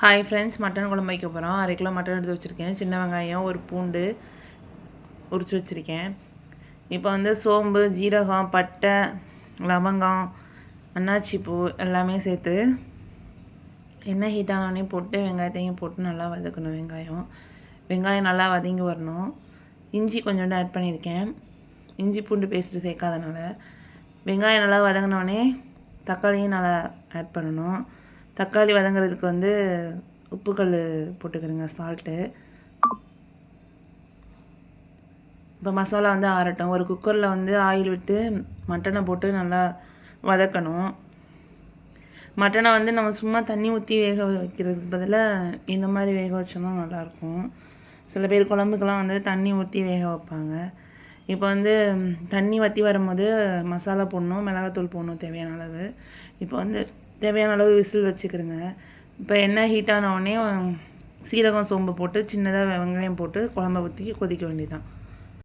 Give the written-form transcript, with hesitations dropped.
Hi friends, mutton குழம்பு வைக்க போகிறோம். 1/2 கிலோ மட்டன் எடுத்து வச்சுருக்கேன். சின்ன வெங்காயம், ஒரு பூண்டு உரித்து வச்சுருக்கேன். இப்போ வந்து சோம்பு, ஜீரகம், பட்டை, லவங்கம், அன்னாச்சி பூ எல்லாமே சேர்த்து எண்ணெய் ஹீட் ஆனோடனே போட்டு வெங்காயத்தையும் போட்டு நல்லா வதக்கணும். வெங்காயம் நல்லா வதங்கி வரணும். இஞ்சி கொஞ்சோண்டு ஆட் பண்ணியிருக்கேன். இஞ்சி பூண்டு பேஸ்ட்டு சேர்க்காதனால. வெங்காயம் நல்லா வதங்கினோடனே தக்காளியும் நல்லா ஆட் பண்ணணும். தக்காளி வதங்குறதுக்கு வந்து உப்புக்கல் போட்டுக்கிறேங்க, சால்ட்டு. இப்போ மசாலா வந்து ஆறட்டும். ஒரு குக்கரில் வந்து ஆயில் விட்டு மட்டனை போட்டு நல்லா வதக்கணும். மட்டனை வந்து நம்ம சும்மா தண்ணி ஊற்றி வேக வைக்கிறதுக்கு பதிலாக இந்த மாதிரி வேக வச்சோம்னா நல்லாயிருக்கும். சில பேர் குழம்புக்கெல்லாம் வந்து தண்ணி ஊற்றி வேக வைப்பாங்க. இப்போ வந்து தண்ணி வற்றி வரும்போது மசாலா போடணும், மிளகாத்தூள் போடணும் தேவையான அளவு. இப்போ வந்து தேவையான அளவு விசில் வச்சுக்கிறேங்க. இப்போ எண்ணெய் ஹீட் ஆன உடனே சீரகம், சோம்பு போட்டு சின்னதாக வெங்காயம் போட்டு குழம்ப ஊற்றி கொதிக்க வேண்டியதுதான்.